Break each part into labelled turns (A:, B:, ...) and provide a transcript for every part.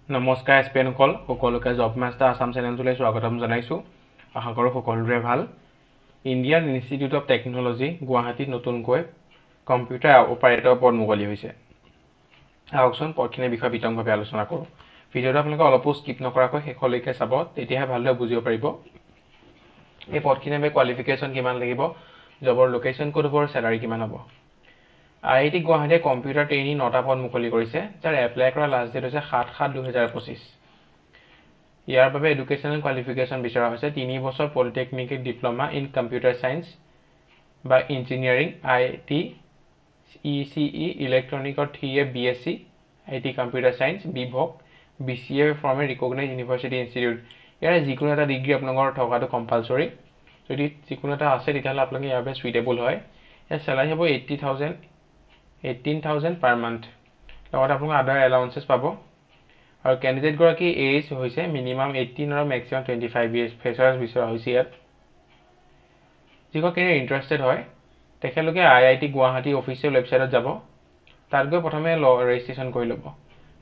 A: নমস্কাৰ স্পেনকল সকলোকে job master Assam চেনেললৈ স্বাগতম জনাইছোঁ। আশা কৰোঁ সকলোৰে ভাল। ইণ্ডিয়ান ইনষ্টিটিউট অফ টেকন'লজি গুৱাহাটীত নতুনকৈ কম্পিউটাৰ অপাৰেটৰ পদ মুকলি হৈছে। আহকচোন পদখিনিৰ বিষয়ে বিতংভাৱে আলোচনা কৰোঁ। ভিডিঅ'টো আপোনালোকে অলপো স্কিপ নকৰাকৈ শেষলৈকে চাব, তেতিয়াহে ভালদৰে বুজিব পাৰিব। এই পদখিনিৰ বাবে কোৱালিফিকেশ্যন কিমান লাগিব, জবৰ লোকেশ্যন ক'ত হ'ব আৰু চেলাৰী কিমান হ'ব। IIT গুৱাহাটীয়ে কম্পিউটাৰ ট্ৰেইনিং 9টা পদ মুকলি কৰিছে, যাৰ এপ্লাই কৰা লাষ্ট ডেট হৈছে 7/7/2025। ইয়াৰ বাবে এডুকেশ্যনেল কোৱালিফিকেশ্যন বিচৰা হৈছে 3 বছৰ polytechnic diploma in computer science বা ইঞ্জিনিয়াৰিং, IT, ECE ইলেক্ট্ৰনিকৰ 3A BSc, IT computer science, বিভক, BCA from a recognise university institute. ইয়াৰ যিকোনো এটা ডিগ্ৰী আপোনালোকৰ থকাটো কম্পালচৰি। যদি যিকোনো এটা আছে তেতিয়াহ'লে আপোনালোকে ইয়াৰ বাবে সুইটেবল হয়। ইয়াৰ চেলাৰী হ'ব 18,000 পাৰ মান্থ। লগতে আপোনালোকে আদাৰ এলাউন্সেছ পাব। আৰু কেণ্ডিডেটগৰাকী এজ হৈছে মিনিমাম 18 আৰু মেক্সিমাম 25 ইয়াৰ্ছ। ফ্ৰেচাৰ্ছ বিচৰা হৈছে ইয়াত। যিসকল কেণ্ডিডেট ইণ্টাৰেষ্টেড হয় তেখেতলোকে IIT গুৱাহাটী অফিচিয়েল ৱেবছাইটত যাব। তাত গৈ প্ৰথমে ৰেজিষ্ট্ৰেশ্যন কৰি ল'ব।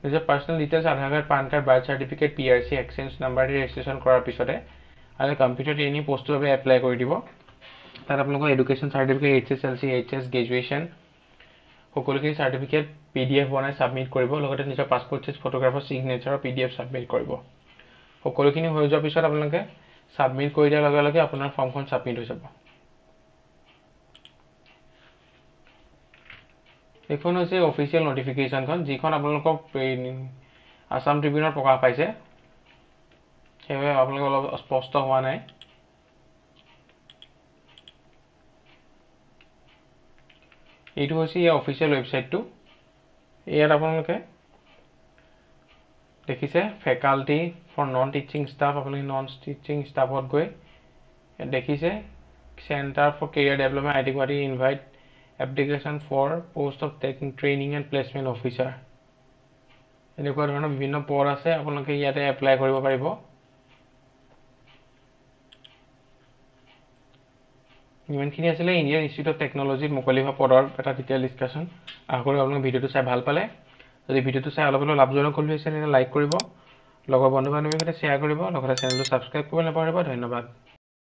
A: নিজৰ personal details, Aadhaar card, PAN card, birth certificate, PRC, exchange number দি ৰেজিষ্ট্ৰেশ্যন কৰাৰ পিছতে আৰু কম্পিউটাৰ ট্ৰেইনিং পষ্টৰ বাবে এপ্লাই কৰি দিব। তাত আপোনালোকৰ education certificate, HSLC, HS, graduation সকলোখিনি চাৰ্টিফিকেট PDF বনাই ছাবমিট কৰিব। লগতে নিজৰ পাছপৰ্ট চাইজ ফটোগ্ৰাফৰ ছিগনেচাৰৰ PDF ছাবমিট কৰিব। সকলোখিনি হৈ যোৱাৰ পিছত আপোনালোকে ছাবমিট কৰি দিয়াৰ লগে লগে আপোনাৰ ফৰ্মখন ছাবমিট হৈ যাব। এইখন হৈছে অফিচিয়েল নটিফিকেশ্যনখন, যিখন আপোনালোকক আছাম ট্ৰিবিউনত প্ৰকাশ পাইছে। সেইবাবে আপোনালোকে অলপ স্পষ্ট হোৱা নাই। এইটো হৈছে ইয়াৰ অফিচিয়েল ৱেবছাইটটো। ইয়াত আপোনালোকে দেখিছে faculty for non teaching staff, আপোনালোকে নন টিচিং ষ্টাফত গৈ দেখিছে centre for career development IIT Guwahati invite application for post of training and placement officer. এনেকুৱা ধৰণৰ বিভিন্ন পদ আছে, আপোনালোকে ইয়াতে এপ্লাই কৰিব পাৰিব। ইমানখিনি আছিলে ইণ্ডিয়ান ইনষ্টিটিউট অফ টেকন'লজিত মুকলি হোৱা পদৰ এটা ডিটেইল ডিছকাশ্যন। আশা কৰোঁ আপোনালোকে ভিডিঅ'টো চাই ভাল পালে। যদি ভিডিঅ'টো চাই অলপ লাভজনক হ'ল হৈছে তেন্তে লাইক কৰিব, লগৰ বন্ধু বান্ধৱীৰ সৈতে শ্বেয়াৰ কৰিব, লগতে চেনেলটো ছাবস্ক্ৰাইব কৰিব নাপাহৰিব। ধন্যবাদ।